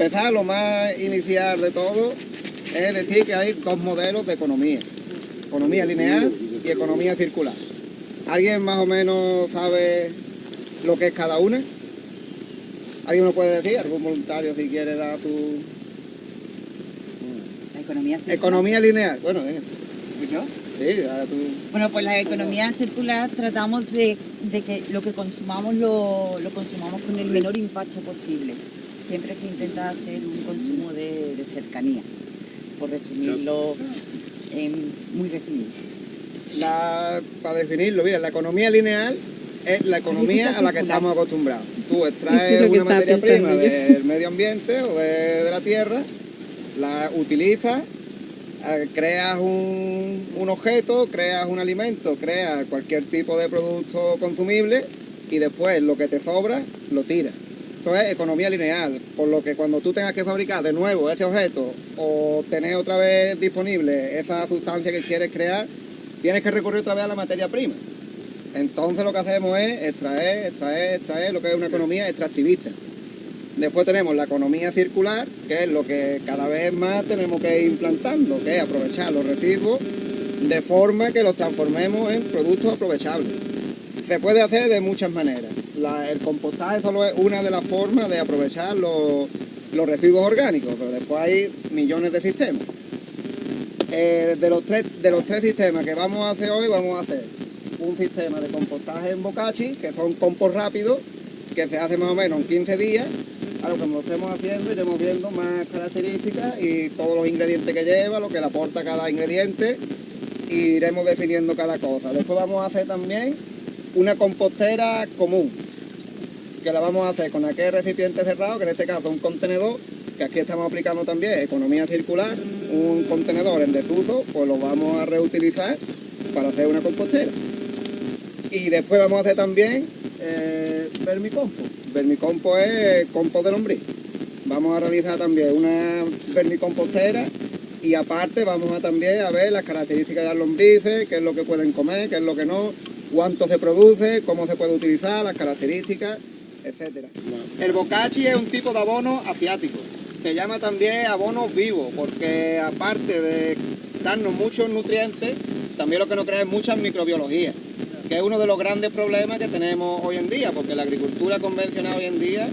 empezar, lo más inicial de todo es decir que hay dos modelos de economía. Economía lineal y economía circular. ¿Alguien más o menos sabe lo que es cada una? ¿Alguien me lo puede decir? ¿Algún voluntario si quiere dar su...? La economía circular. Economía lineal. Bueno, ¿Yo? sí, ahora tú... Bueno, pues la economía circular tratamos de que lo que consumamos lo consumamos con el menor impacto posible. Siempre se intenta hacer un consumo de cercanía, por resumirlo muy resumido. Para definirlo, mira, la economía lineal es la economía a la que estamos acostumbrados. Tú extraes una materia prima del medio ambiente o de la tierra, la utilizas, creas un objeto, creas un alimento, creas cualquier tipo de producto consumible y después lo que te sobra lo tiras. Esto es economía lineal, por lo que cuando tú tengas que fabricar de nuevo ese objeto o tener otra vez disponible esa sustancia que quieres crear, tienes que recurrir otra vez a la materia prima. Entonces lo que hacemos es extraer, lo que es una economía extractivista. Después tenemos la economía circular, que es lo que cada vez más tenemos que ir implantando, que es aprovechar los residuos de forma que los transformemos en productos aprovechables. Se puede hacer de muchas maneras. El compostaje solo es una de las formas de aprovechar los residuos orgánicos, pero después hay millones de sistemas. De los tres sistemas que vamos a hacer hoy, vamos a hacer un sistema de compostaje en bocachi, que son compost rápidos, que se hace más o menos en 15 días. A lo que lo estemos haciendo, iremos viendo más características y todos los ingredientes que lleva, lo que le aporta cada ingrediente, y iremos definiendo cada cosa. Después vamos a hacer también una compostera común, que la vamos a hacer con aquel recipiente cerrado, que en este caso es un contenedor, que aquí estamos aplicando también economía circular, un contenedor en desuso, pues lo vamos a reutilizar para hacer una compostera. Y después vamos a hacer también vermicompost. Vermicompost es compost de lombriz. Vamos a realizar también una vermicompostera y aparte vamos a también a ver las características de las lombrices, qué es lo que pueden comer, qué es lo que no, cuánto se produce, cómo se puede utilizar, las características, etcétera. El bocachi es un tipo de abono asiático. Se llama también abono vivo porque aparte de darnos muchos nutrientes, también lo que nos crea es mucha microbiología, que es uno de los grandes problemas que tenemos hoy en día, porque la agricultura convencional hoy en día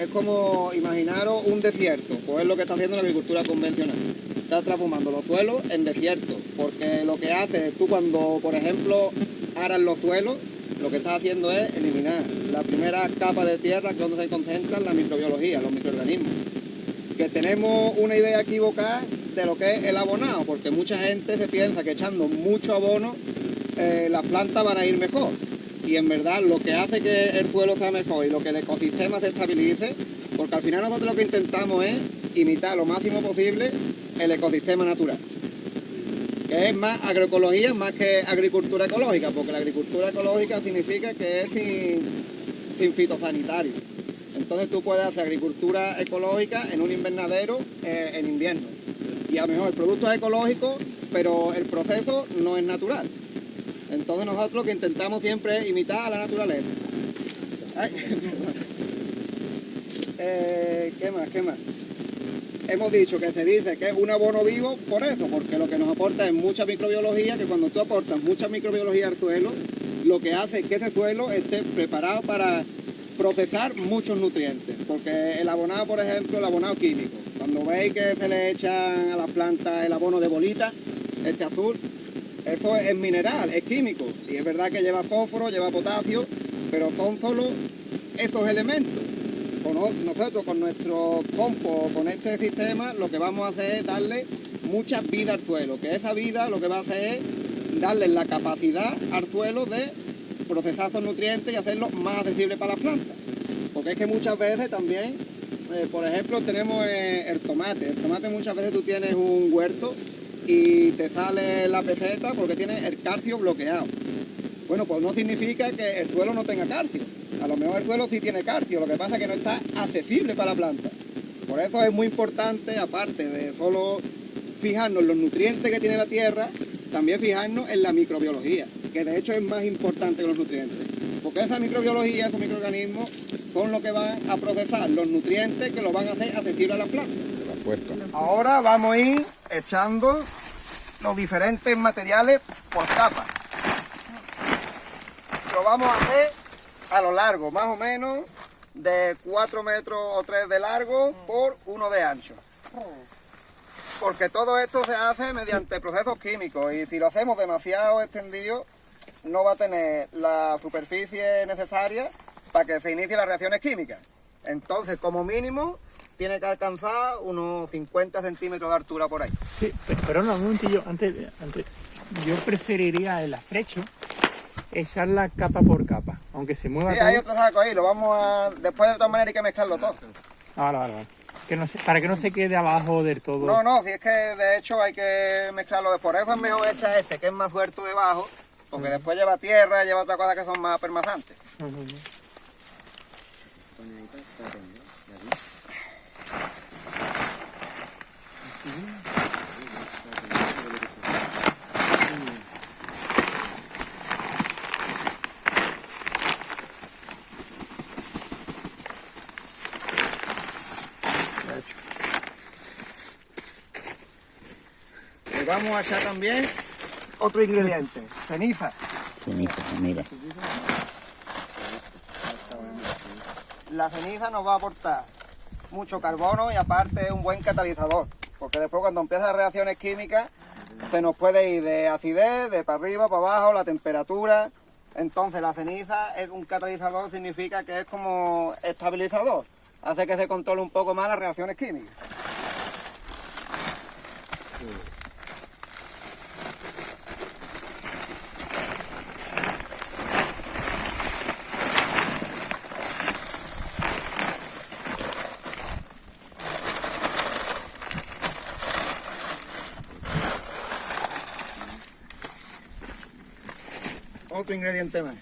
es como imaginaros un desierto, pues es lo que está haciendo la agricultura convencional. Está transformando los suelos en desiertos, porque lo que hace tú cuando, por ejemplo, aras los suelos, lo que estás haciendo es eliminar la primera capa de tierra, que es donde se concentra la microbiología, los microorganismos. Que tenemos una idea equivocada de lo que es el abonado, porque mucha gente se piensa que echando mucho abono las plantas van a ir mejor. Y en verdad lo que hace que el suelo sea mejor y lo que el ecosistema se estabilice, porque al final nosotros lo que intentamos es imitar lo máximo posible el ecosistema natural. Que es más agroecología más que agricultura ecológica, porque la agricultura ecológica significa que es sin fitosanitario. Entonces tú puedes hacer agricultura ecológica en un invernadero en invierno. Y a lo mejor el producto es ecológico, pero el proceso no es natural. Entonces nosotros lo que intentamos siempre es imitar a la naturaleza. ¿Qué más? Hemos dicho que se dice que es un abono vivo por eso, porque lo que nos aporta es mucha microbiología, que cuando tú aportas mucha microbiología al suelo, lo que hace es que ese suelo esté preparado para procesar muchos nutrientes. Porque el abonado, por ejemplo, el abonado químico, cuando veis que se le echan a las plantas el abono de bolita, este azul, eso es mineral, es químico, y es verdad que lleva fósforo, lleva potasio, pero son solo esos elementos. Nosotros con nuestro compost, con este sistema, lo que vamos a hacer es darle mucha vida al suelo, que esa vida lo que va a hacer es darle la capacidad al suelo de procesar esos nutrientes y hacerlo más accesible para las plantas. Porque es que muchas veces también, por ejemplo, tenemos el tomate. El tomate muchas veces tú tienes un huerto y te sale la peseta porque tiene el calcio bloqueado. Bueno, pues no significa que el suelo no tenga calcio. A lo mejor el suelo sí tiene calcio, lo que pasa es que no está accesible para la planta. Por eso es muy importante, aparte de solo fijarnos en los nutrientes que tiene la tierra, también fijarnos en la microbiología, que de hecho es más importante que los nutrientes. porque esa microbiología, esos microorganismos, son los que van a procesar los nutrientes que los van a hacer accesibles a las plantas. Ahora vamos a ir echando los diferentes materiales por capas. Lo vamos a hacer a lo largo, más o menos de 4 metros o 3 de largo por 1 de ancho. Porque todo esto se hace mediante procesos químicos y si lo hacemos demasiado extendido no va a tener la superficie necesaria para que se inicien las reacciones químicas. Entonces, como mínimo, tiene que alcanzar unos 50 centímetros de altura por ahí. Sí, pero no, un momentillo, antes, yo preferiría el afrecho, echar la capa por capa, aunque se mueva Sí, todo. hay otro saco ahí, lo vamos a... Después de todas maneras hay que mezclarlo todo. Vale. Que no para que no se quede abajo del todo. No, si es que de hecho hay que mezclarlo. Por eso es mejor echar este, que es más suelto debajo, porque después lleva tierra, lleva otra cosa que son más permazantes. Y vamos a echar también otro ingrediente, ceniza. Mira. La ceniza nos va a aportar mucho carbono y aparte es un buen catalizador, porque después cuando empiezan las reacciones químicas se nos puede ir de acidez, de para arriba, para abajo, la temperatura. Entonces la ceniza es un catalizador, significa que es como estabilizador, hace que se controle un poco más las reacciones químicas. Otro ingrediente más.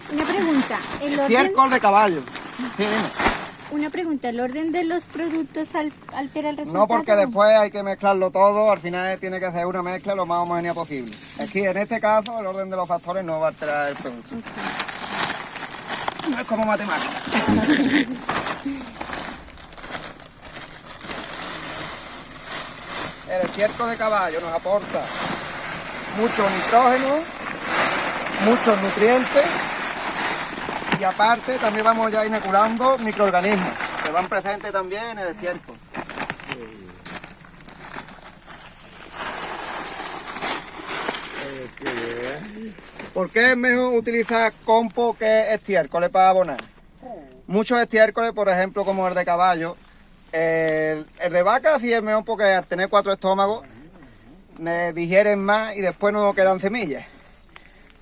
Una pregunta, el orden, Estiércol de caballo. Sí, dime. una pregunta, ¿el orden de los productos altera el resultado? No, porque después hay que mezclarlo todo, al final tiene que ser una mezcla lo más homogénea posible. Aquí en este caso el orden de los factores no va a alterar el producto. No es como matemáticas. El estiércol de caballo nos aporta mucho nitrógeno, muchos nutrientes y aparte también vamos ya inoculando microorganismos que van presentes también en el estiércol. ¿Por qué es mejor utilizar compost que estiércoles para abonar? Muchos estiércoles, por ejemplo, como el de caballo, el de vaca sí es mejor porque al tener 4 estómagos digieren más y después no quedan semillas.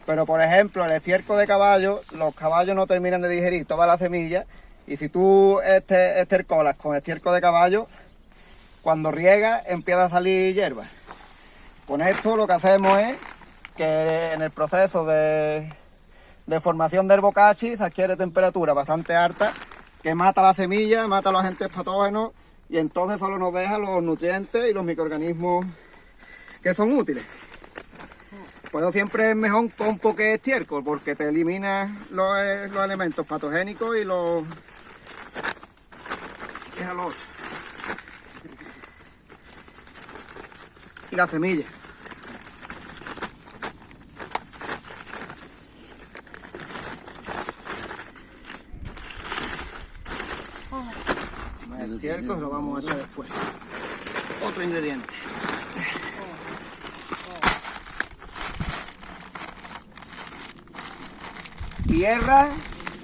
Pero por ejemplo, el estiércol de caballo, los caballos no terminan de digerir todas las semillas y si tú estercolas con estiércol de caballo, cuando riega empieza a salir hierba. Con esto lo que hacemos es que en el proceso de formación del bocachi se adquiere temperatura bastante alta que mata la semilla, mata los agentes patógenos y entonces solo nos deja los nutrientes y los microorganismos que son útiles. Por eso siempre es mejor un compost que estiércol porque te elimina los elementos patogénicos y los... y la semilla. El estiércol lo vamos a echar después. Otro ingrediente.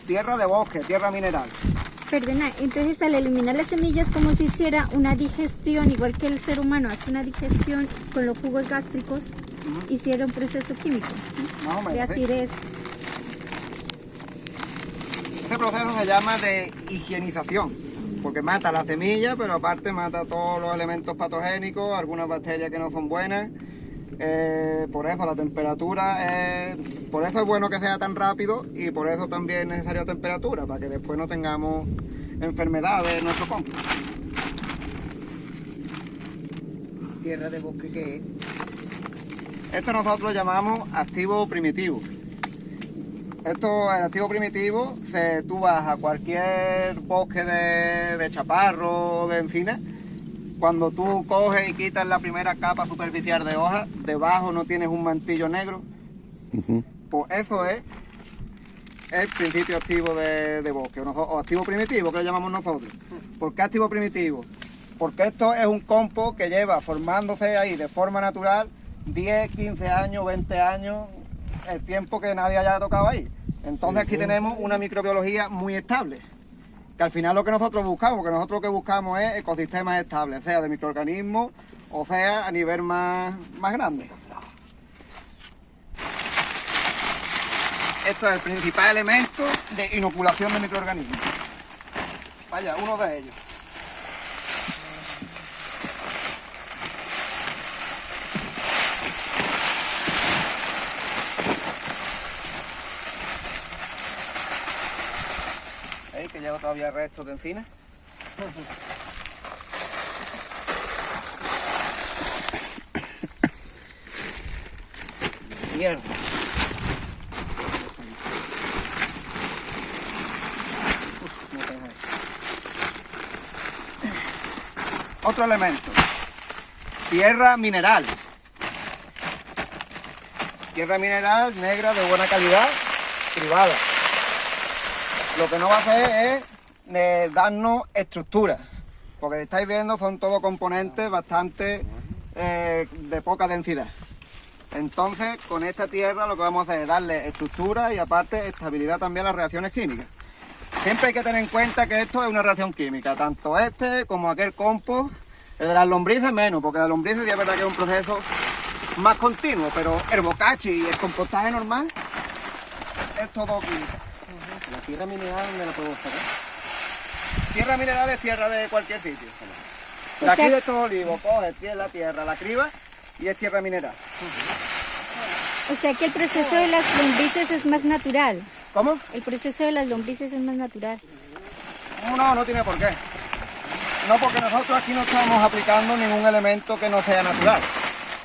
Tierra de bosque, tierra mineral. Perdona, entonces al eliminar las semillas como si hiciera una digestión, igual que el ser humano hace una digestión con los jugos gástricos, hiciera un proceso químico. Más o menos, Y así sí. es. Este proceso se llama de higienización, porque mata la semilla, pero aparte mata todos los elementos patogénicos, algunas bacterias que no son buenas. Por eso la temperatura es Por eso es bueno que sea tan rápido y por eso también es necesaria temperatura, para que después no tengamos enfermedades en nuestro compost. Tierra de bosque, ¿qué es? Esto nosotros llamamos activo primitivo. Esto, el activo primitivo, tú vas a cualquier bosque de chaparro, de encina, cuando tú coges y quitas la primera capa superficial de hoja, debajo no tienes un mantillo negro, pues eso es el principio activo de bosque, o activo primitivo, que lo llamamos nosotros. ¿Por qué activo primitivo? Porque esto es un compost que lleva formándose ahí de forma natural 10, 15 años, 20 años, el tiempo que nadie haya tocado ahí. Entonces aquí tenemos una microbiología muy estable, que al final lo que nosotros buscamos, lo que buscamos es ecosistemas estables, sea de microorganismos o sea a nivel más grande. Esto es el principal elemento de inoculación de microorganismos. Vaya, uno de ellos. ¿Veis que lleva todavía restos de encina? Hierro. Otro elemento, tierra mineral. Tierra mineral negra de buena calidad, privada. Lo que no va a hacer es darnos estructura, porque estáis viendo son todos componentes bastante de poca densidad. Entonces con esta tierra lo que vamos a hacer es darle estructura y aparte estabilidad también a las reacciones químicas. Siempre hay que tener en cuenta que esto es una reacción química, tanto este como aquel compost. El de las lombrices menos, porque las lombrices ya es verdad que es un proceso más continuo, pero el bocachi y el compostaje normal es todo química. ¿La tierra mineral dónde la podemos sacar? Tierra mineral es tierra de cualquier sitio. O De aquí sea- de estos olivos, coges la tierra, la cribas y es tierra mineral. O sea que el proceso de las lombrices es más natural. ¿Cómo? El proceso de las lombrices es más natural. No tiene por qué. No, porque nosotros aquí no estamos aplicando ningún elemento que no sea natural.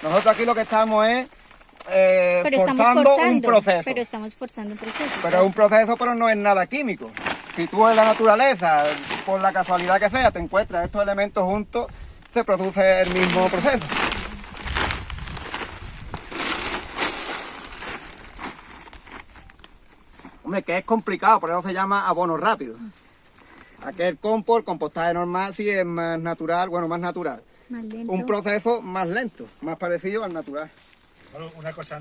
Nosotros aquí lo que estamos es Pero estamos forzando un forzando. proceso. Pero estamos forzando un proceso. Pero es un proceso, pero no es nada químico. Si tú en la naturaleza, por la casualidad que sea, te encuentras estos elementos juntos, se produce el mismo proceso. Hombre, que es complicado, por eso se llama abono rápido. Aquel compost, el compostaje normal, sí es más natural, más natural. Más lento. Un proceso más lento, más parecido al natural. Bueno, una cosa,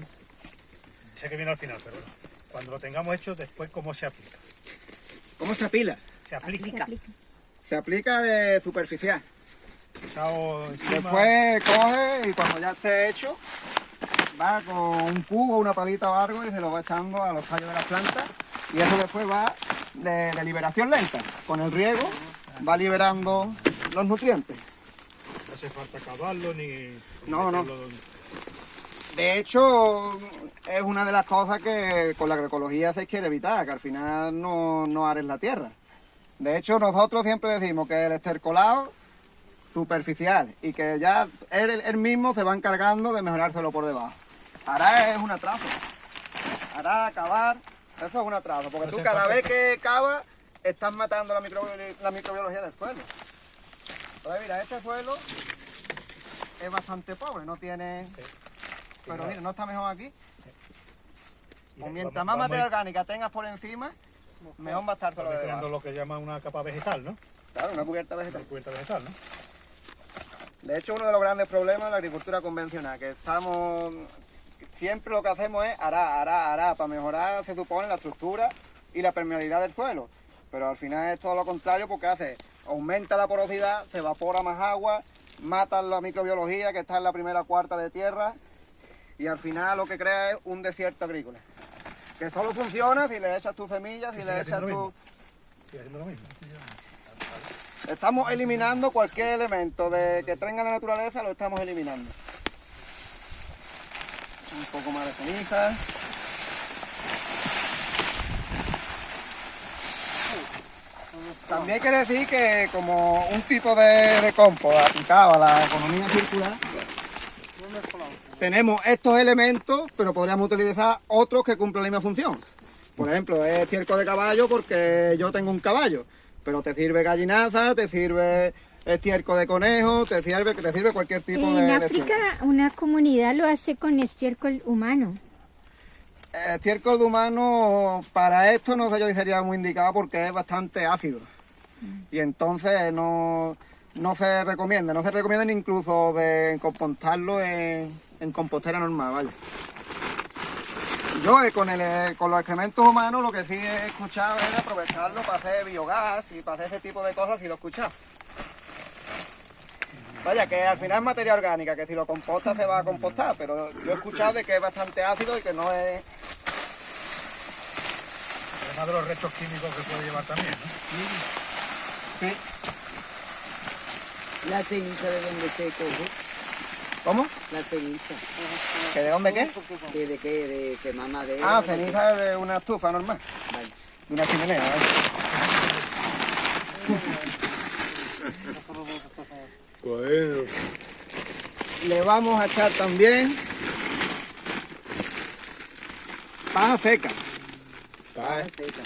sé que viene al final, pero bueno, cuando lo tengamos hecho, después, ¿cómo se aplica? ¿Cómo se apila? Se aplica. Se aplica. Se aplica de superficial. Echado encima. Después coge y cuando ya esté hecho, va con un cubo, una palita o algo y se lo va echando a los tallos de las plantas y eso después va de liberación lenta. Con el riego va liberando los nutrientes. No hace falta acabarlo ni... No, no. meterlo donde- De hecho, es una de las cosas que con la agroecología se quiere evitar, que al final no ares la tierra. De hecho, nosotros siempre decimos que el estercolado superficial y que ya él mismo se va encargando de mejorárselo por debajo. Arar es una traza. Arar, cavar, eso es una traza, porque tú cada vez que cavas estás matando la microbiología del suelo. Entonces, mira, este suelo es bastante pobre, no tiene... Pero mira, no está mejor aquí. Pues mientras más materia orgánica tengas por encima, mejor va a estar todo lo de creando debajo. lo que llaman una capa vegetal, ¿no? Claro, una cubierta vegetal. Una cubierta vegetal, ¿no? De hecho, uno de los grandes problemas de la agricultura convencional, que siempre lo que hacemos es arar, para mejorar, se supone, la estructura y la permeabilidad del suelo. Pero al final es todo lo contrario porque aumenta la porosidad, se evapora más agua, mata la microbiología que está en la primera cuarta de tierra y al final lo que crea es un desierto agrícola. Que solo funciona si le echas tus semillas, si sigue le echas haciendo lo tu... mismo. Sigue haciendo lo mismo. Estamos eliminando cualquier elemento que tenga la naturaleza, lo estamos eliminando. Un poco más de ceniza. También quiere decir que como un tipo de compost aplicado a la economía circular, tenemos estos elementos, pero podríamos utilizar otros que cumplen la misma función. Por ejemplo, es estiércol de caballo porque yo tengo un caballo, pero te sirve gallinaza, te sirve estiércol de conejo, te sirve cualquier tipo de... En África una comunidad lo hace con estiércol humano. Estiércol de humano para esto no sé, yo sería muy indicado porque es bastante ácido. Y entonces no se recomienda. No se recomienda ni incluso de compostarlo en compostera normal, vaya. Yo con los excrementos humanos lo que sí he escuchado es aprovecharlo para hacer biogás y para hacer ese tipo de cosas, si lo he escuchado. Vaya, que al final es materia orgánica, que si lo compostas se va a compostar, pero yo he escuchado de que es bastante ácido y que no es... Además de los restos químicos que puede llevar también, ¿no? Sí. La ceniza de donde se coge, ¿Cómo? la ceniza. ¿Que de dónde qué? ¿De qué? ¿De quemar madera? Ah, ceniza de una estufa normal. Vale. De una chimenea, ¿vale? Bueno. Le vamos a echar también paja seca, Paja seca.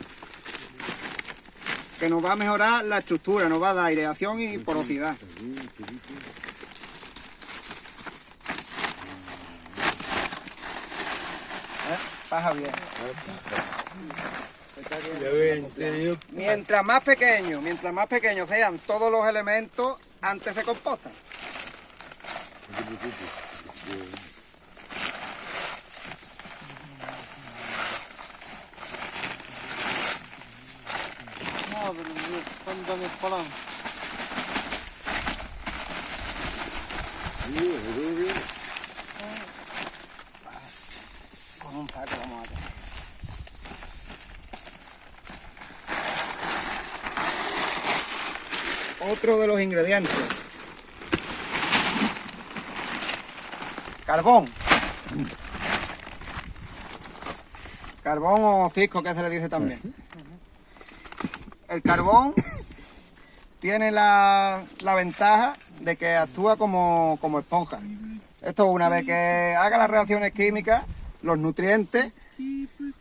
que nos va a mejorar la estructura, nos va a dar aireación y porosidad. Paja bien. Ya ven, tío. Mientras más pequeños sean todos los elementos, antes se compostan. Con un saco vamos a hacer. Otro de los ingredientes. Carbón. Carbón o cisco, que se le dice también. El carbón tiene la ventaja de que actúa como esponja. Esto, una vez que haga las reacciones químicas, los nutrientes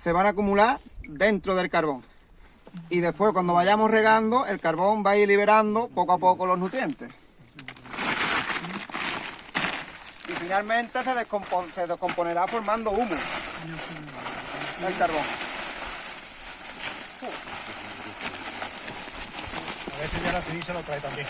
se van a acumular dentro del carbón. Y después, cuando vayamos regando, el carbón va a ir liberando poco a poco los nutrientes. Y finalmente se descomponerá formando humo el carbón. A veces ya la ceniza lo trae también.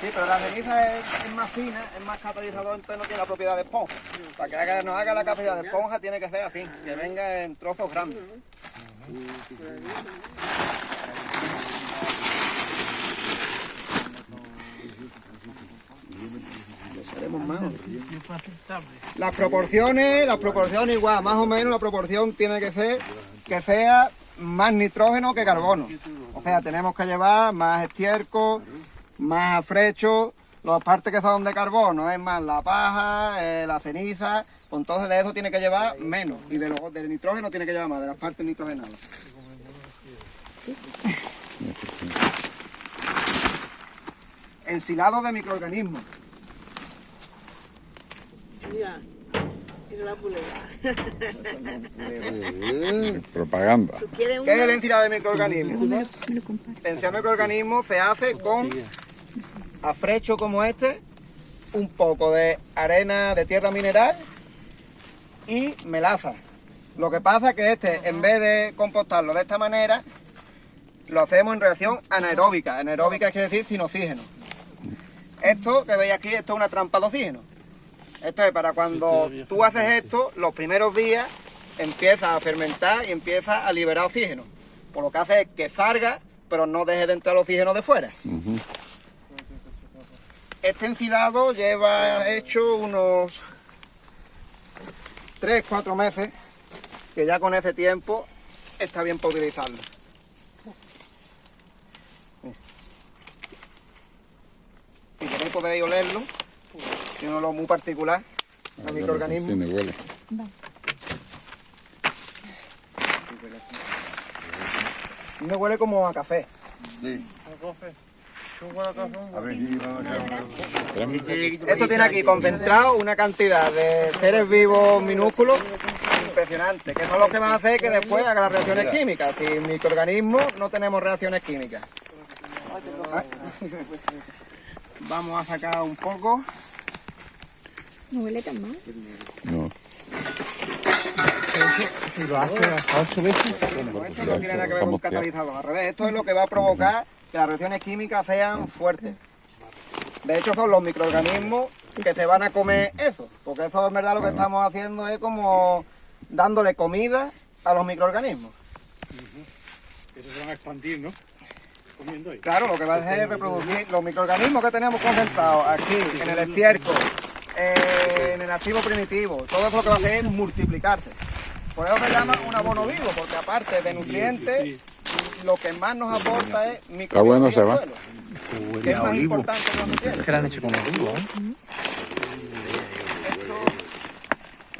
Sí, pero la ceniza es más fina, es más catalizador, entonces no tiene la propiedad de esponja. Para que nos haga la capacidad de esponja tiene que ser así, que venga en trozos grandes. Haremos más. Las proporciones igual, más o menos la proporción tiene que ser que sea más nitrógeno que carbono. O sea, tenemos que llevar más estiércol, más afrecho, las partes que son de carbono, es más la paja, la ceniza, pues entonces de eso tiene que llevar menos, y del nitrógeno tiene que llevar más, de las partes nitrogenadas. Ensilado de microorganismos. Propaganda. ¿Qué es el ensilado de microorganismos? El ensilado de microorganismos se hace con afrecho como este, un poco de arena de tierra mineral y melaza. Lo que pasa es que este, en vez de compostarlo de esta manera, lo hacemos en reacción anaeróbica. Anaeróbica quiere decir sin oxígeno. Esto que veis aquí, esto es una trampa de oxígeno. Esto es para cuando tú haces esto, los primeros días empieza a fermentar y empieza a liberar oxígeno. Por lo que hace es que salga, pero no deje de entrar el oxígeno de fuera. Este ensilado lleva hecho unos 3-4 meses, que ya con ese tiempo está bien para utilizarlo. Si queréis podéis olerlo, tiene un olor muy particular al microorganismo. Sí, me huele. Me huele como a café. Sí. A ver, sí, vamos a ver. Esto tiene aquí concentrado una cantidad de seres vivos minúsculos impresionante, que son los que van a hacer que después hagan las reacciones químicas. Sin microorganismos no tenemos reacciones químicas. Vamos a sacar un poco. No huele tan mal. No. Si lo hace hasta 8 veces, Esto no tiene nada que ver con un catalizador, al revés, esto es lo que va a provocar que las reacciones químicas sean fuertes. De hecho son los microorganismos que se van a comer eso, porque eso en verdad lo que estamos haciendo es como dándole comida a los microorganismos. Eso se van a expandir, ¿no? Comiendo ahí. Claro, lo que va a hacer es reproducir los microorganismos que tenemos concentrados aquí, en el estiércol, en el activo primitivo, todo eso lo que va a hacer es multiplicarse. Por eso se llama un abono vivo, porque aparte de nutrientes, lo que más nos aporta es Está bueno, se va. que es más importante que los nutrientes. que lo han hecho como olivo, ¿eh? Esto,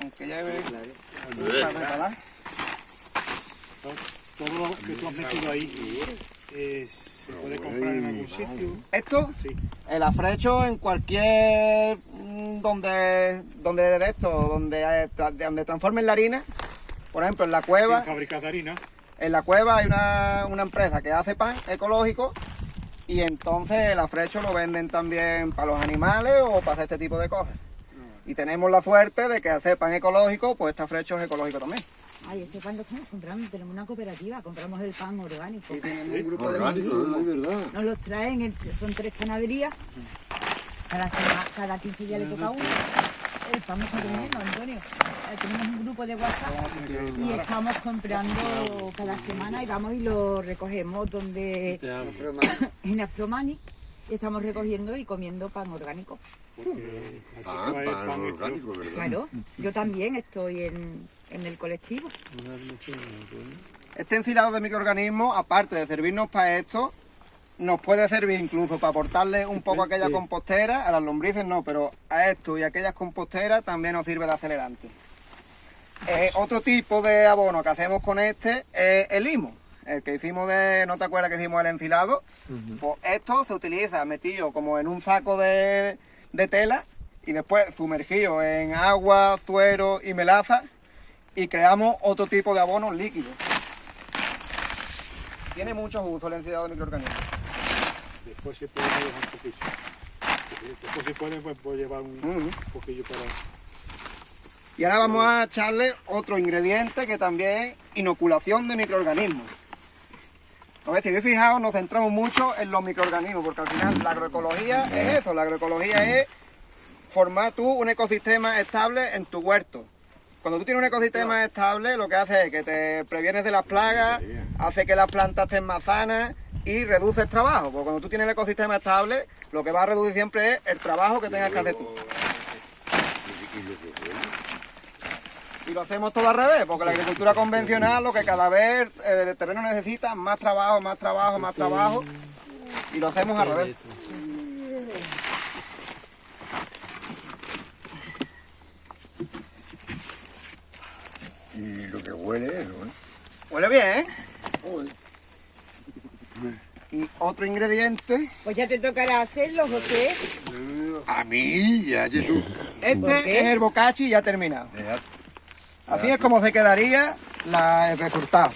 aunque ya Todo lo que tú has metido ahí se puede comprar en algún sitio. esto, Sí. el afrecho en cualquier donde de esto, donde transformen la harina, por ejemplo en la cueva. Sin fábricas de harina. En la cueva hay una empresa que hace pan ecológico y entonces el afrecho lo venden también para los animales o para hacer este tipo de cosas. Y tenemos la suerte de que al ser pan ecológico, pues este afrecho es ecológico también. Ay, ese pan lo estamos comprando, tenemos una cooperativa, compramos el pan orgánico. Y tenemos un grupo de Orgánico, ¿no? Es verdad. Nos los traen, son 3 panaderías, cada 15 días le toca uno. El pan me está comiendo, Antonio. Tenemos un grupo de WhatsApp y estamos comprando cada semana y vamos y lo recogemos donde en Aspromani y estamos recogiendo y comiendo pan orgánico. Pan orgánico, ¿verdad? Claro, yo también estoy en el colectivo. Este ensilado de microorganismos, aparte de servirnos para esto, nos puede servir incluso para aportarle un poco a aquella compostera, a las lombrices no, pero a esto y a aquellas composteras también nos sirve de acelerante. Otro tipo de abono que hacemos con este es el limo, el que hicimos ¿no te acuerdas que hicimos el ensilado? Pues esto se utiliza metido como en un saco de tela y después sumergido en agua, suero y melaza y creamos otro tipo de abono líquido. Tiene muchos usos el ensilado de microorganismos. Después se puede dejar un poquillo. Después si puede, pues puedo llevar un poquillo para... Y ahora vamos a echarle otro ingrediente que también es inoculación de microorganismos. A ver, si habéis fijado, nos centramos mucho en los microorganismos, porque al final la agroecología es eso, la agroecología es formar tú un ecosistema estable en tu huerto. Cuando tú tienes un ecosistema estable, lo que hace es que te previenes de las plagas, hace que las plantas estén más sanas y reduces trabajo. Porque cuando tú tienes el ecosistema estable, lo que va a reducir siempre es el trabajo que tengas que hacer tú. Y lo hacemos todo al revés, porque la agricultura convencional lo que cada vez el terreno necesita más trabajo, más trabajo, más trabajo, y lo hacemos al revés. Y lo que huele eso, ¿eh? Huele bien, ¿eh? Joder. Y otro ingrediente, Pues ya te tocará hacerlo, José. A mí, ya, tú. este es el bocachi ya terminado. Deja- Así es como se quedaría el resultado.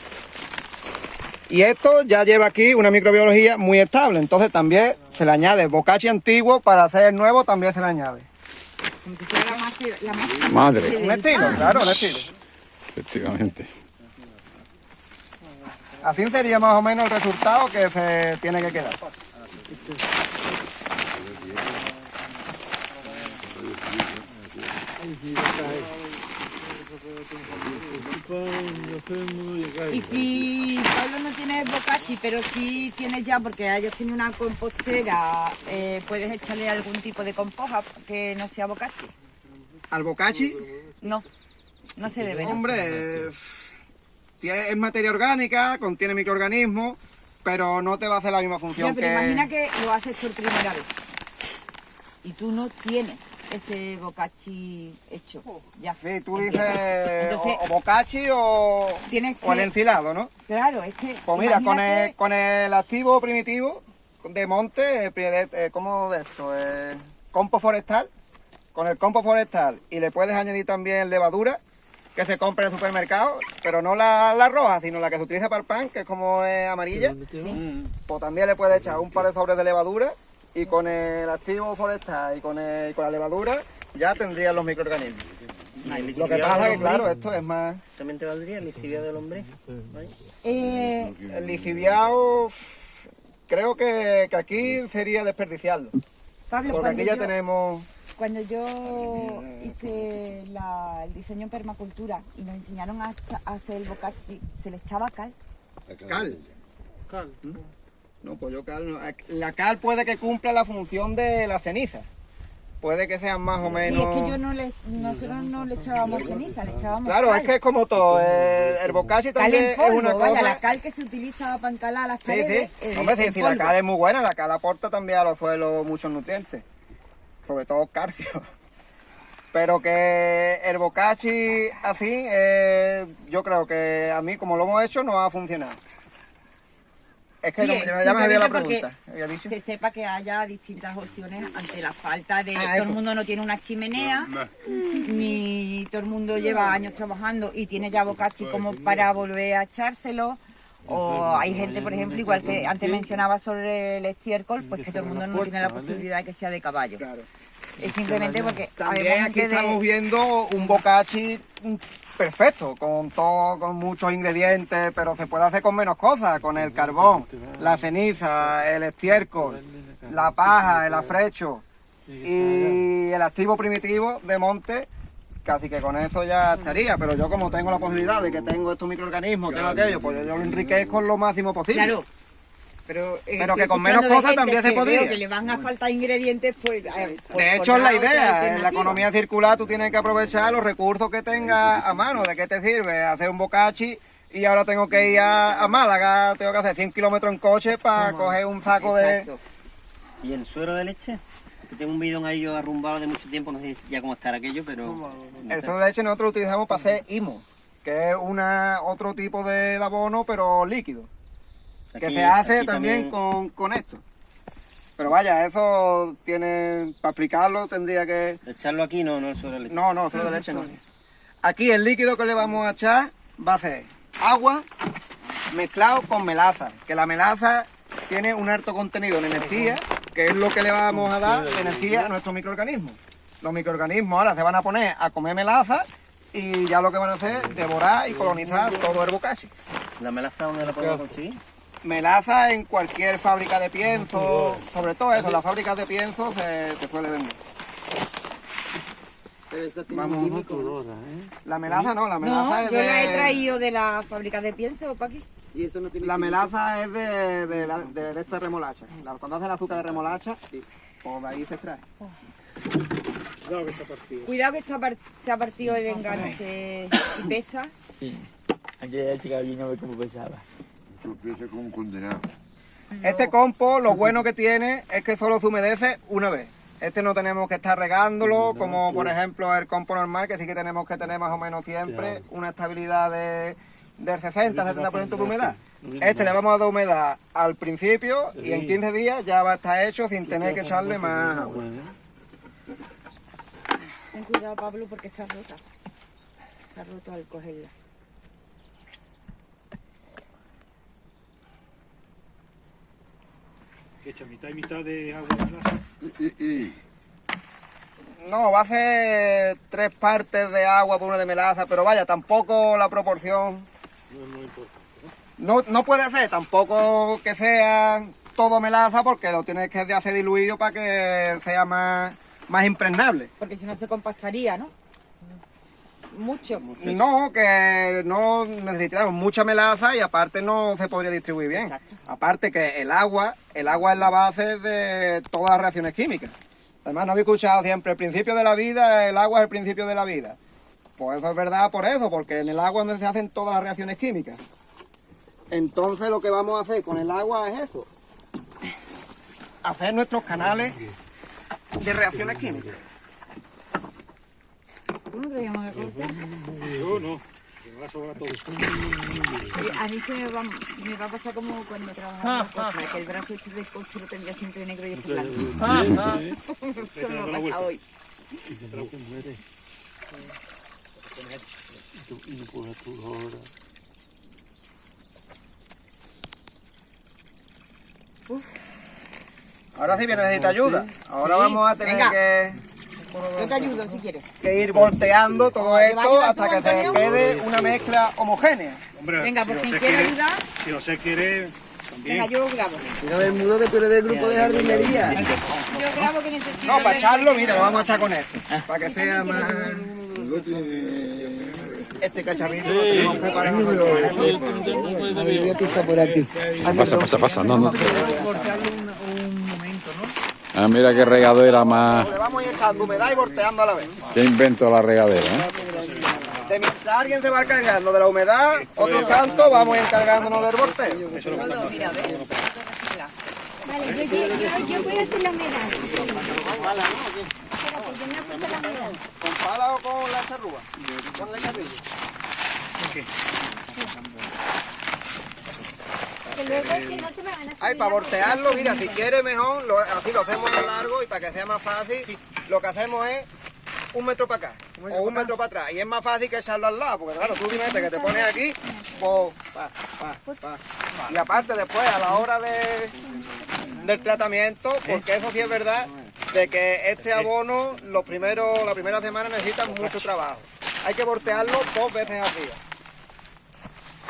Y esto ya lleva aquí una microbiología muy estable, entonces también se le añade bocachi antiguo para hacer el nuevo, también se le añade. Como si fuera la masa Madre. Un estilo, claro, un estilo. Efectivamente. Así sería más o menos el resultado que se tiene que quedar. Y si Pablo no tiene bocachi, pero sí tienes ya, porque ellos tienen una compostera, puedes echarle algún tipo de composta que no sea bocachi. Al bocachi, No, no se debe. ¿no? hombre, es materia orgánica, contiene microorganismos, pero no te va a hacer la misma función Ya, pero que... imagina que lo haces por primera vez y tú no tienes ese bocachi hecho. Ya. Sí, tú dices Entonces, o bocachi o tienes el que... ensilado, ¿no? Claro, es que... Pues mira, imagínate- con el activo primitivo de monte, ¿cómo de esto? Compost forestal. Con el compost forestal y le puedes añadir también levadura que se compra en el supermercado, pero no la roja, sino la que se utiliza para el pan, que es como amarilla. Pues también le puedes echar un par de sobres de levadura y con el activo forestal y con la levadura ya tendrías los microorganismos. Lo que pasa es que, claro, esto es más... ¿También te valdría el liciviado del hombre? El liciviado, creo que aquí sería desperdiciarlo. Pablo, Porque aquí ya tenemos... Cuando yo hice el diseño en permacultura y nos enseñaron a hacer el bocachi, se le echaba cal. Cal. No, pues yo cal no. La cal puede que cumpla la función de la ceniza. Puede que sean más o menos... Sí, es que nosotros no le echábamos ceniza, le echábamos Claro, cal. es que es como todo. El bocachi Cal también en polvo, es una vaya, cosa... la cal que se utiliza para encalar las Sí, paredes. sí. Hombre, en si la polvo. cal es muy buena, la cal aporta también a los suelos muchos nutrientes. Sobre todo calcio. Pero que el bocachi así, yo creo que a mí, como lo hemos hecho, no va a funcionar. Es que Sí, ya me había la simplemente pregunta. porque ¿Había dicho? se sepa que haya distintas opciones ante la falta de... Ah, todo eso. el mundo no tiene una chimenea, ni todo el mundo lleva años trabajando y tiene ya bocachi como para volver a echárselo. O hay gente, por ejemplo, igual que antes mencionaba sobre el estiércol, pues que todo el mundo no tiene la posibilidad de que sea de caballo. Claro. Es simplemente porque También aquí gente estamos viendo un bocachi perfecto, con muchos ingredientes, pero se puede hacer con menos cosas, con el carbón, la ceniza, el estiércol, la paja, el afrecho y el activo primitivo de monte. Casi que con eso ya estaría, pero yo como tengo la posibilidad de que tengo estos microorganismos, tengo aquello, pues yo lo enriquezco lo máximo posible. Claro. Pero que con menos cosas también se podría. Que le van a faltar ingredientes, pues... De hecho es la idea, en la economía circular tú tienes que aprovechar los recursos que tengas a mano. ¿De qué te sirve hacer un bocachi y ahora tengo que ir a Málaga, tengo que hacer 100 kilómetros en coche para coger un saco Exacto. ¿Y el suero de leche? Que tengo un bidón ahí yo arrumbado de mucho tiempo, no sé ya cómo estará aquello, pero... El suero de leche nosotros lo utilizamos para hacer IMO, que es otro tipo de abono pero líquido, que Aquí- se hace aquí también con esto. Pero vaya, eso tiene, para explicarlo tendría que... Echarlo aquí no el suero de leche. No, suero de leche no. Aquí el líquido que le vamos a echar va a ser agua mezclado con melaza, que la melaza tiene un alto contenido en energía, que es lo que le vamos a dar de energía a nuestros microorganismos. Los microorganismos ahora se van a poner a comer melaza y ya lo que van a hacer es devorar y colonizar todo el bocachi. ¿La melaza dónde la podemos conseguir? Melaza en cualquier fábrica de pienso, sobre todo eso, las fábricas de pienso se suele vender. Pero eso tiene Vamos, un químico. La melaza no, la No, melaza es yo lo he de... traído de la fábrica de pienso, ¿para aquí? Y eso no tiene La químico. melaza es de esta remolacha. Cuando hacen el azúcar de remolacha, pues de ahí se extrae. Cuidado que se ha partido. Cuidado que se ha partido el enganche y pesa. Ayer la chica vino a ver cómo pesaba. Yo pienso como un condenado. Este compost, lo bueno que tiene es que solo se humedece una vez. Este no tenemos que estar regándolo, como por ejemplo el compost normal, que sí que tenemos que tener más o menos siempre una estabilidad del 60-70% de humedad. Este le vamos a dar humedad al principio y en 15 días ya va a estar hecho sin tener que echarle más agua. Ten cuidado, Pablo, porque está rota. Está roto al cogerla. Que echa mitad y mitad de agua de melaza. No, va a ser 3 partes de agua por una de melaza, pero vaya, tampoco la proporción... No importa. No puede ser tampoco que sea todo melaza porque lo tienes que hacer diluido para que sea más impregnable. Porque si no se compactaría, ¿no? Mucho. No, que no necesitamos mucha melaza y aparte no se podría distribuir bien. Exacto. Aparte que el agua es la base de todas las reacciones químicas. Además, no habéis escuchado siempre, el principio de la vida, el agua es el principio de la vida. Pues eso es verdad por eso, porque en el agua es donde se hacen todas las reacciones químicas. Entonces lo que vamos a hacer con el agua es eso. Hacer nuestros canales de reacciones químicas. ¿Cómo traíamos la cosa? Yo no, que me va a sobrar todo. A mí me va a pasar como cuando trabajaba en la costa, que el brazo este del coche lo tendría siempre negro y este blanco. Eso me ha pasado hoy. Ahora sí que necesita ayuda. Ahora vamos a tener Yo te ayudo si quieres. que ir volteando todo esto hasta que se quede una mezcla homogénea. Hombre, Venga, si pues quien José quiera quiere- ayudar, Si José quiere, también. venga, yo grabo. Mira, Bermudo, que tú eres del grupo de jardinería. Yo grabo que necesito. No, para echarlo, mira, lo vamos a echar con esto. Para que sea más... Este cacharrito lo tenemos preparado. Voy a pisar por aquí. Pasa. No. Cortarlo un momento, ¿no? Ah, mira qué regadera más. Le vamos a ir echando humedad y volteando a la vez. Qué invento la regadera, ¿eh? De mientras alguien se va encargando de la humedad, otro tanto vamos encargándonos del volteo. Todo, mira, ¿ves? Vale, yo voy a hacer la humedad. Espérate, yo me apunto la humedad. ¿Con pala o con la charrúa? Con la charrilla. Que luego es que no se me van a subir. Ay, para voltearlo, mira, si quiere mejor, así lo hacemos a largo y para que sea más fácil, lo que hacemos es 1 metro para acá o 1 metro para atrás. Y es más fácil que echarlo al lado, porque claro, tú imagínate que te pones aquí, pues, y aparte después a la hora del tratamiento, porque eso sí es verdad, de que este abono la primera semana necesita mucho trabajo. Hay que voltearlo 2 veces al día.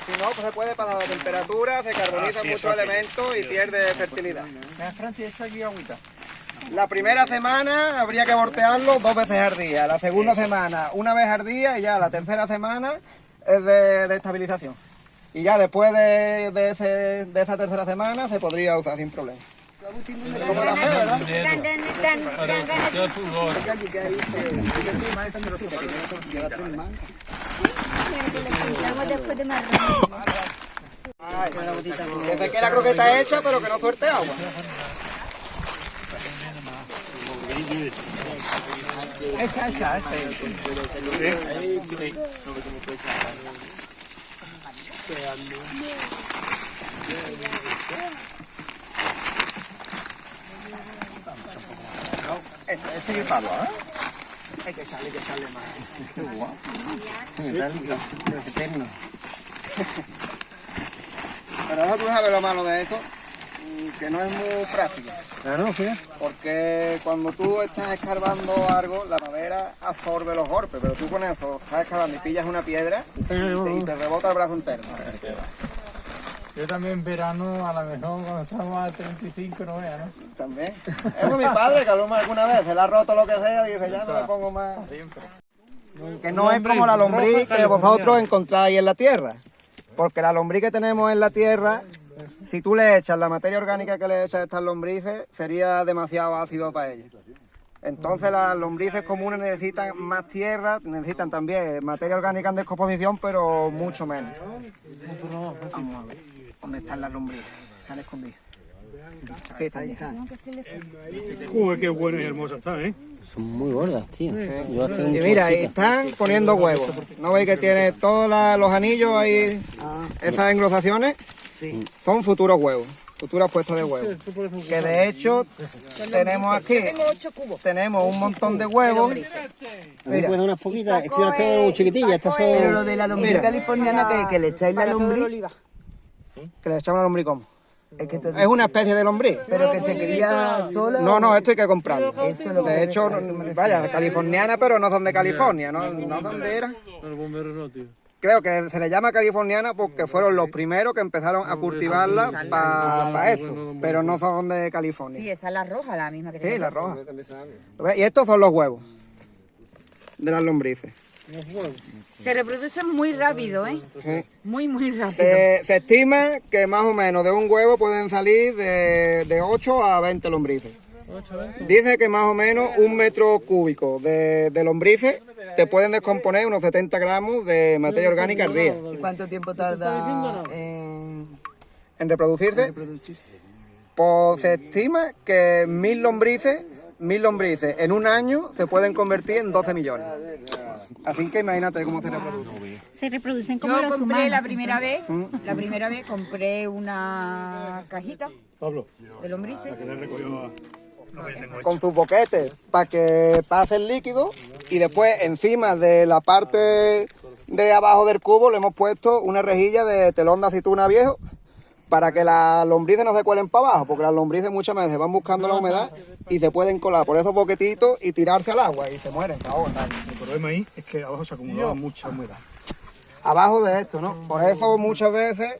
Si no, pues se puede pasar la temperatura, se carbonizan muchos elementos y pierde fertilidad. Mira, Francia, esa aquí agüita. La primera semana habría que voltearlo 2 veces al día, la segunda semana 1 vez al día y ya la tercera semana es de estabilización. Y ya después de esa tercera semana se podría usar sin problema. Como la fe, ¿verdad? Después de marrón. Ay, que se quede la croqueta hecha pero que no suelte agua. Esa. Este es el palo, ¿eh? Hay que echarle más. Qué guapo. Eterno. Pero eso tú sabes lo malo de eso, que no es muy práctico. Claro, sí. Porque cuando tú estás escarbando algo, la madera absorbe los golpes, pero tú con eso estás escarbando y pillas una piedra y te rebota el brazo entero. Yo también en verano, a lo mejor cuando estamos a 35, no veas, ¿no? También. Eso mi padre, que alguna vez se le ha roto lo que sea, dice, ya no me pongo más. Que no es como la lombriz que vosotros encontráis en la tierra. Porque la lombriz que tenemos en la tierra, si tú le echas la materia orgánica que le echas a estas lombrices, sería demasiado ácido para ellas. Entonces las lombrices comunes necesitan más tierra, necesitan también materia orgánica en descomposición, pero mucho menos. Vamos a ver, ¿dónde están las lombrices? Están escondidas. Ahí están. Joder, qué buena y hermosa está, ¿eh? Son muy gordas, tío. Yo hace un Y mira, ahí están poniendo huevos. ¿No veis que tiene todos los anillos ahí? Esas englosaciones son futuros huevos, futuras puestas de huevos. Que de hecho tenemos aquí, tenemos un montón de huevos. Mira, pues unas poquitas, es que yo las tengo muy chiquitillas, estas son... Pero lo de la lombriz californiana que le echáis la lombriz, Que le echamos la lombriz como. es que Es una especie de lombriz. pero que se cría sola. No, esto hay que comprarlo. Eso es lo que De hecho, vaya, californiana, pero no son de California, ¿no? ¿No dónde era? Creo que se le llama californiana porque fueron los primeros que empezaron a cultivarla para esto, pero no son de California. Sí, esa es la roja, la misma que Sí, la roja. ¿Lo ves? Y estos son los huevos de las lombrices. Se reproducen muy rápido, ¿eh? Sí. Muy rápido. Se estima que más o menos de un huevo pueden salir de 8 a 20 lombrices. Dice que más o menos 1 metro cúbico de lombrices te pueden descomponer unos 70 gramos de materia orgánica al día. ¿Y cuánto tiempo tarda en ¿En reproducirse? reproducirse? Pues se estima que 1000 lombrices 1000 lombrices en un año se pueden convertir en 12 millones. Así que imagínate cómo se reproducen. Se reproducen como Yo los compré humanos. la primera vez compré una cajita Pablo, de lombrices. que le recogió lo que tengo hecho. Con sus boquetes para que pase el líquido y después encima de la parte de abajo del cubo le hemos puesto una rejilla de telón de aceituna viejo para que las lombrices no se cuelen para abajo, porque las lombrices muchas veces van buscando la humedad y se pueden colar por esos boquetitos y tirarse al agua y se mueren, se ahogan. El problema ahí es que abajo se acumulaba mucha humedad. Abajo de esto, ¿no? Por eso muchas veces,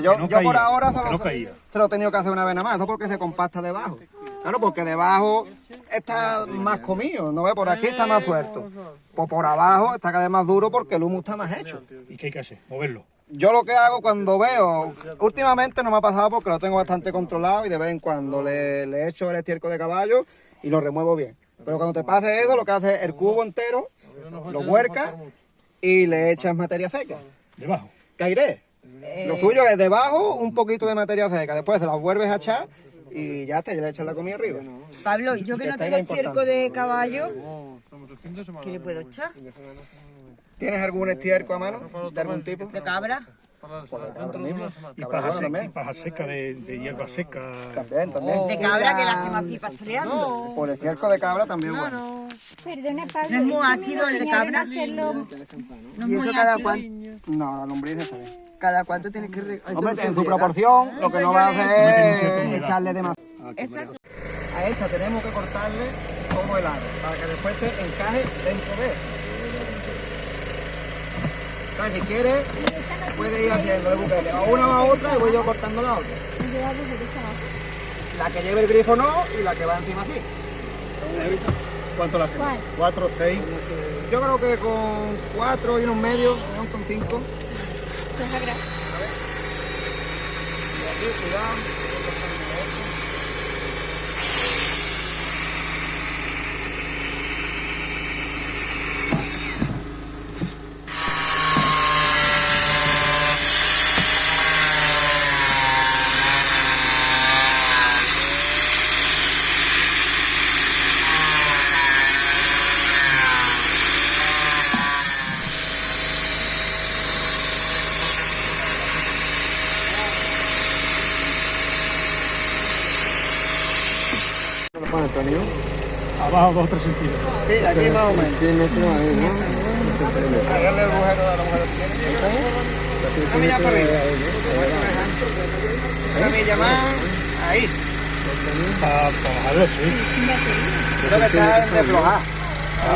yo por ahora se lo he tenido que hacer una vez nada más, eso porque se compacta debajo. Claro, porque debajo está más comido, ¿no ves? Por aquí está más suelto. Pues por abajo está cada vez más duro porque el humo está más hecho. ¿Y qué hay que hacer? Moverlo. Yo lo que hago cuando veo, últimamente no me ha pasado porque lo tengo bastante controlado y de vez en cuando le echo el estiércol de caballo y lo remuevo bien. Pero cuando te pase eso, lo que hace es el cubo entero, lo huercas y le echas materia seca. Debajo. Cairé. Lo suyo es debajo un poquito de materia seca, después te la vuelves a echar y ya te le echas la comida arriba. Pablo, yo que no tengo estiércol de caballo, ¿qué le puedo echar? ¿Tienes algún estiércol a mano de algún tipo? ¿De cabra? Y paja seca de hierba seca. También. De cabra que la hacemos aquí pastoreando. Por el estiércol de cabra también es bueno. Perdona, Pablo. No es muy es que ácido me el de enseñaron cabra. a hacerlo. No es ¿Y eso muy cada ácido. cuánto? No, la lombriz está bien. ¿Cada cuánto tienes que eso Hombre, no en se su riega? proporción, lo que no va a hacer es echarle demasiado. Esa es- A esta tenemos que cortarle todo el aro para que después te encaje dentro de él. Entonces, si quieres, puedes ir haciendo el buquete a una o a otra y voy yo cortando la otra. La que lleve el grifo no y la que va encima sí. ¿Cuánto la hacemos? ¿Cuál? 4, 6. Yo creo que con 4 y unos medios, no con 5. Deja grasa. Y aquí, cuidado. ¿Lo pone Antonio? Abajo 2 o 3 centímetros. Sí, aquí más o menos. Centímetros ahí, ¿no? Agarrarle el agujero a la mujer. Una milla para arriba. Una milla más. Ahí. Para bajarlo, sí. Creo que está en desflojar.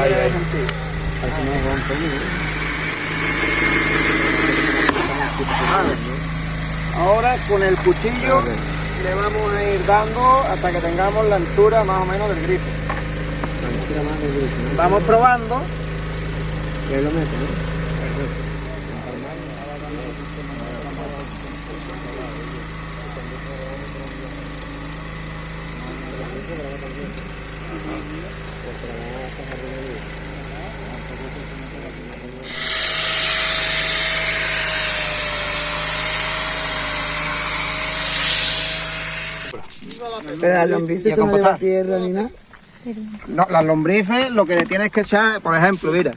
Ahí, ahí. Ahora con el cuchillo le vamos a ir dando hasta que tengamos la anchura más o menos del grifo. Vamos probando. Y ahí lo meto, ¿no? Pero las lombrices Y a no llevan compostar. tierra ni nada. No, las lombrices lo que le tienes que echar, por ejemplo, mira,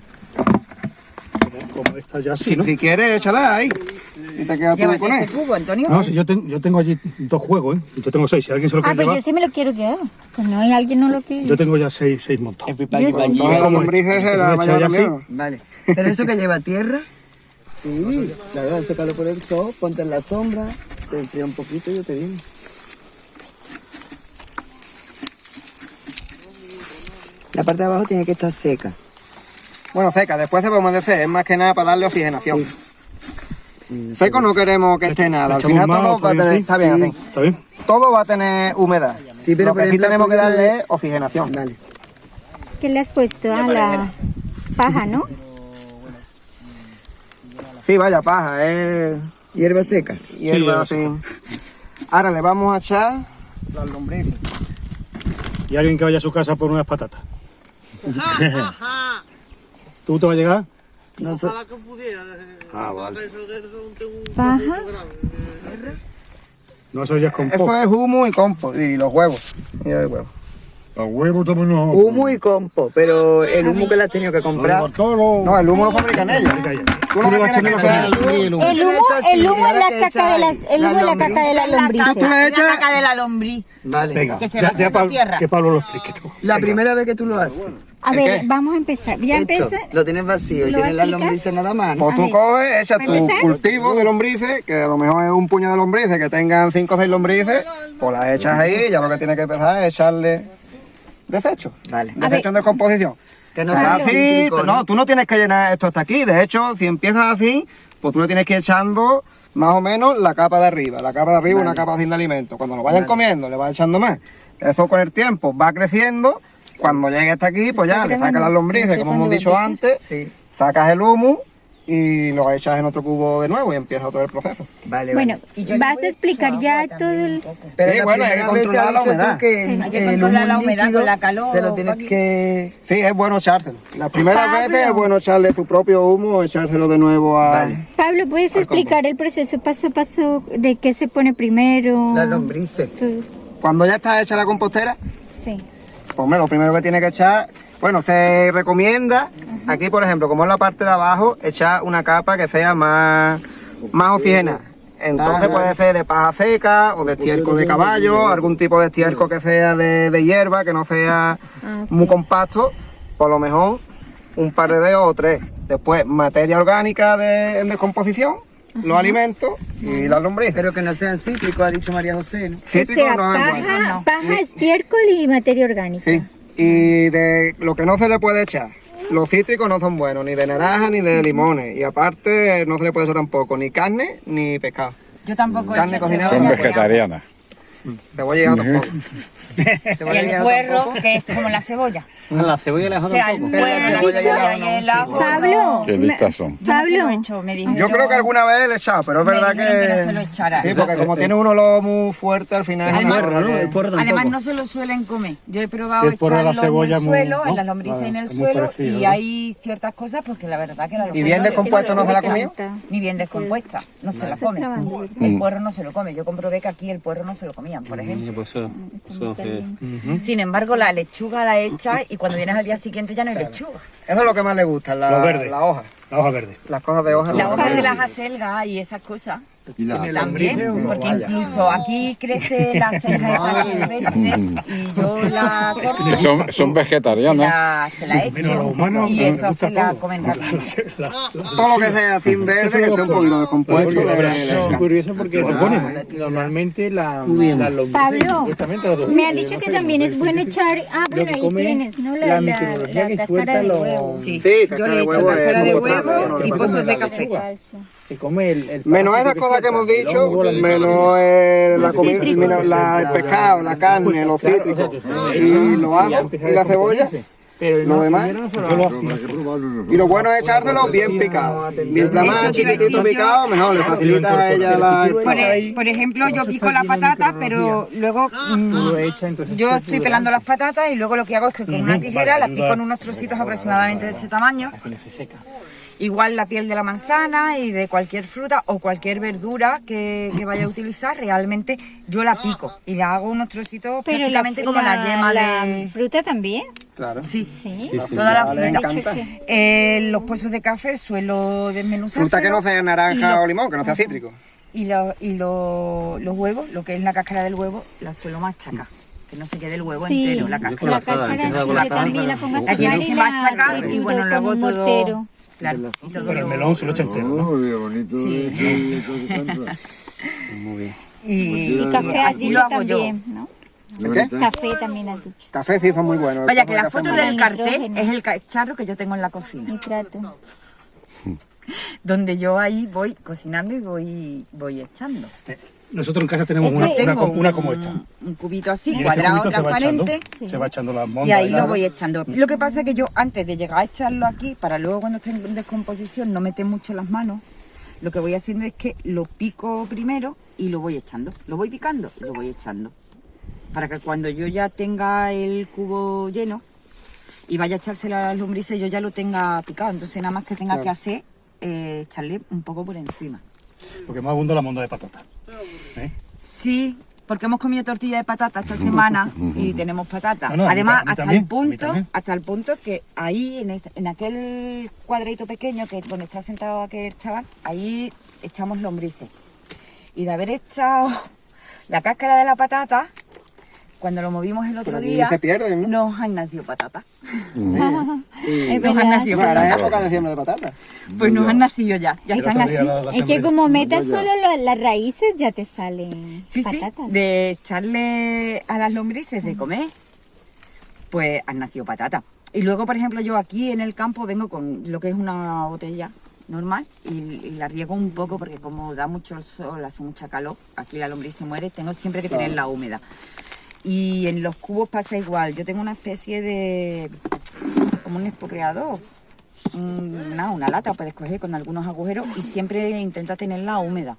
Como esta ya sí, ¿no? si quieres échala ahí y te quedas tú Llévate con ese él. cubo, Antonio. No, si yo tengo allí 2 juegos, ¿eh? Yo tengo 6. Si alguien se lo Ah, quiere pues yo llevar, sí me lo quiero quedar. Pues no hay alguien no lo quiere. yo tengo ya 6 montados. Yo sí. Entonces las lombrices se las Entonces, va a llevar echa ya también. Vale. ¿Pero eso que lleva tierra? Sí, la verdad, sécalo por el sol, ponte en la sombra, te enfría un poquito y yo te viene. La parte de abajo tiene que estar seca. Bueno, seca, después se puede humedecer, es más que nada para darle oxigenación. Seco no queremos que esté nada, al echamos final mano, todo va a ¿está bien tener, está bien así. ¿Está bien? Todo va a tener humedad. Sí, pero Lo por que sí ejemplo, tenemos que apoyo darle de- es oxigenación. Dale. ¿Qué le has puesto? A la paja, ¿no? Sí, vaya paja, es Hierba seca. hierba Sí, así. Ahora le vamos a echar las lombrices. Y alguien que vaya a su casa por unas patatas. ¿Tú te vas a llegar? No so- Paja. No, eso ya es Eso compost. es humo y compost y los huevos. Y el huevo. A huevo también no. Humo y compo, pero el humo que le has tenido que comprar. No, el humo lo fabrican ellos. Tú lo que tienes que echar. El humo es la caca de las, el humo es la caca de las lombrices. Tú le echas. La caca de la lombriz. Vale. Venga, Que se va haciendo tierra. que Pablo lo explique tú. La primera vez que tú lo haces. A ¿El ver, qué? vamos a empezar. Ya Esto, empieza. lo tienes vacío y ¿Lo vas tienes a las explicar? lombrices nada más. ¿no? Pues tú ver. coges, echas tu ¿Empezar? cultivo de lombrices, que a lo mejor es un puño de lombrices, que tengan 5 o 6 lombrices, pues las echas ahí, ya lo que tienes que empezar es echarle desecho. Vale. Desecho en descomposición. Que no sea Así, cítrico, no, tú no tienes que llenar esto hasta aquí. De hecho, si empiezas así, pues tú le tienes que ir echando más o menos la capa de arriba. La capa de arriba, Vale. una capa sin de alimento. Cuando lo vayan comiendo, le vas echando más. Eso con el tiempo va creciendo. Cuando llegue hasta aquí, pues ya le sacas las lombrices, como hemos dicho antes. Sí. Sacas el humo y lo echas en otro cubo de nuevo y empieza todo el proceso. Vale, Bueno, vale. vas a explicar ya todo el... Pero Sí, la bueno, hay que primera vez controlar has la dicho tú humedad. que Hay que el controlar la humo humedad líquido con la calor, se lo tienes Paqui. que... Sí, es bueno echárselo. Las primeras Pablo. veces es bueno echarle su propio humo o echárselo de nuevo a... Vale. Pablo, ¿puedes explicar el proceso paso a paso de qué se pone primero? Las lombrices. Todo. Cuando ya está hecha la compostera, Sí. pues hombre, lo primero que tiene que echar, bueno, se recomienda, aquí por ejemplo, como es la parte de abajo, echar una capa que sea más oxigenada. Entonces Ajá. puede ser de paja seca o de estiércol de caballo, algún tipo de estiércol que sea de hierba, que no sea muy compacto, por lo mejor un par de dedos o 3. Después materia orgánica en descomposición, los alimentos y las lombrices. Pero que no sean cítricos, ha dicho María José, ¿no? O Cítrico sea, no es bueno. paja, estiércol y materia orgánica. Sí. Y de lo que no se le puede echar, los cítricos no son buenos, ni de naranja ni de limones. Y aparte no se le puede echar tampoco ni carne ni pescado. Yo tampoco he Carne hecho cocinada. Son cebolla, vegetarianas. Cebolla y tampoco. Y el puerro, que es como la cebolla. La cebolla la O jodan sea, un el poco. puerro y el ajo. Pablo, Qué listas son. Yo no se lo he Pablo, hecho, me dijeron. Yo creo que alguna vez le he echado, pero es Me verdad dijeron que no se lo echara. Sí, porque como tiene uno lo muy fuerte al final... Además, es una cosa que- El puerro tampoco. Además no se lo suelen comer. Yo he probado Sí, el puerro de la echarlo cebolla en el muy- suelo, ¿no? en las lombrices en el Es muy suelo, parecido, y ¿no? hay ciertas cosas porque la verdad que la ¿Y bien descompuesto no se la ha comido? Ni bien descompuesta, no se la come. grabando, ¿verdad? El puerro no se lo come. Yo comprobé que aquí el puerro no se lo comían, por ejemplo. Pues eso que... Sin embargo, la lechuga la echa y cuando vienes al día siguiente ya no hay lechuga. Eso es lo que más le gusta, Lo verde. la hoja. La hoja verde. Las cosas de hoja. La no- hoja de las acelgas y esas cosas Y la también, porque incluso aquí crece la acelga esa silvestre y yo la corto. Son vegetarianas. Se la Mira, los echo humanos y les eso gusta se la todo. comen rápido. Todo lo que sea sin verde, que esté un poquito descompuesto. Es curioso porque normalmente las lombrices Pablo, supuestamente los dos- me han dicho que también es bueno echar... Ah, lo bueno, que ahí come tienes, ¿no? la microbiología que cáscara suelta de los- huevo. Sí, Sí, yo le he hecho cáscara de cáscara de huevo, huevo no le y pasa pozos de nada. café. Se come el Menos parásito esas cosas que hemos suelta, el dicho, hongo, la menos la comida, menos el pescado, la carne, los cítricos y los ajos y la cebolla. Pero Lo demás, primero no se lo Yo lo hago. hacía. Hay que probarlo. y lo bueno es echárselo bien picado. Mientras más Eso te iba a chiquitito decir yo. picado, mejor, le facilita a ella la... Por ejemplo, yo pico la patata, pero luego Lo echa, entonces yo se estoy pudre. pelando las patatas y luego lo que hago es que con una tijera las pico en unos trocitos aproximadamente de este tamaño. Se seca. Igual la piel de la manzana y de cualquier fruta o cualquier verdura que vaya a utilizar, realmente yo la pico y la hago unos trocitos Pero prácticamente como la yema de... fruta también. Claro. Sí, Sí. toda la Le fruta. encanta. Los pozos de café suelo desmenuzar. Fruta que no sea naranja o limón, que no sea cítrico. Y los huevos, lo que es la cáscara del huevo, la suelo machacar. Que no se quede el huevo Sí, entero, la la cáscara. cáscara sí, yo también la pongo a La sacar tienes que y la machacar y tritura bueno, con luego un todo... mortero. Claro, y todo Pero el lo- melón se lo echa entero, ¿no? Oh, qué bonito. Sí. Eso se canta. Muy bien. Y café has así dicho lo hago yo. también, ¿no? ¿Qué? Café también has dicho. Café sí son muy buenos. Vaya, que la Café foto muy del bueno. cartel Nitrógeno. es el cacharro que yo tengo en la cocina, Nitrato. donde yo ahí voy cocinando y voy echando. Nosotros en casa tenemos Ese- una como esta. Un cubito así, Y en ese cuadrado, cubito se va echando. transparente. Se va echando las mondas. Y ahí la- lo voy echando. Lo que pasa es que yo antes de llegar a echarlo aquí, para luego cuando esté en descomposición no meter mucho las manos, lo que voy haciendo es que lo pico primero y lo voy echando. Lo voy picando y lo voy echando. Para que cuando yo ya tenga el cubo lleno y vaya a echárselo a las lombrices, yo ya lo tenga picado. Entonces nada más que tenga que hacer, echarle un poco por encima. Porque más abunda la monda de patata. ¿Eh? Sí, porque hemos comido tortilla de patata esta semana y tenemos patata. No, no, Además, a mí hasta también, el punto, a mí también. hasta el punto que ahí en aquel cuadradito pequeño que es donde está sentado aquel chaval, ahí echamos lombrices. Y de haber echado la cáscara de la patata, cuando lo movimos el otro Pero aquí día, se pierden, ¿no? nos han nacido patatas. Es Nos han verdad. nacido Bueno, ahora es patatas. época de siembra de patatas. Pues nos han nacido ya están así. Es que como metas solo las raíces ya te salen Sí, patatas. sí, de echarle a las lombrices de comer, pues han nacido patatas. Y luego, por ejemplo, yo aquí en el campo vengo con lo que es una botella normal y la riego un poco porque como da mucho el sol, hace mucha calor, aquí la lombriz se muere, tengo siempre que tenerla húmeda. Y en los cubos pasa igual, yo tengo una especie de, como un espurreador, una lata puedes coger con algunos agujeros y siempre intenta tenerla húmeda.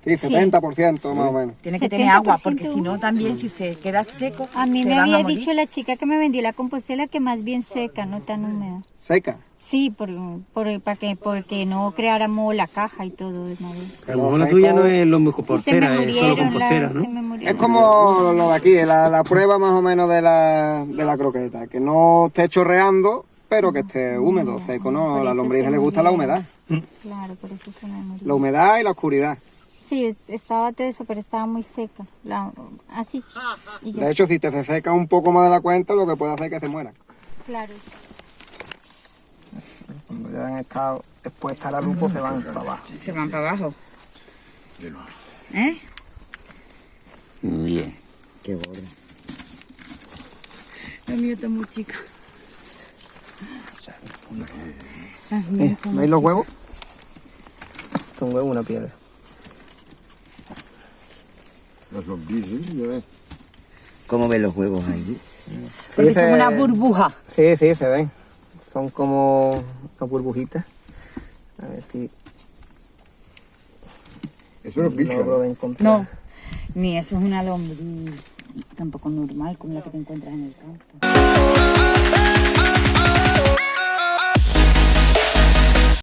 Sí, 70% más o menos. Tiene que tener agua, 70% porque si no también si se queda seco, A mí se me van a había morir. dicho la chica que me vendió la compostela que más bien seca, no tan húmeda. Seca. Sí, porque no creáramos la caja y todo de madera. A lo mejor la tuya no es lo Y se me compostera, es solo murieron compostera, ¿no? se me murieron. Es como lo de aquí, la prueba más o menos de la croqueta, que no esté chorreando, pero que esté húmedo, seco, ¿no? Por A la eso lombriz se le gusta la murieron. humedad. Claro, por eso se me murió. La humedad y la oscuridad. Sí, estaba todo eso, pero estaba muy seca. Así. Y ya. De hecho, si te se seca un poco más de la cuenta, lo que puede hacer es que se mueran. Claro. Cuando ya han estado expuestas a la luz, pues se van para abajo. Se van para abajo. ¿Eh? Bien. Qué borde. La mía está muy chica. ¿Veis los huevos? Son huevos, una piedra. Las lombrices, ya ves. ¿Cómo ven los huevos ahí? Porque son una burbuja. Sí, sí, se ven. Son como unas burbujitas. A ver si Eso es bicho. logro de encontrar. No, ni eso es una lombriz tampoco normal como la que te encuentras en el campo.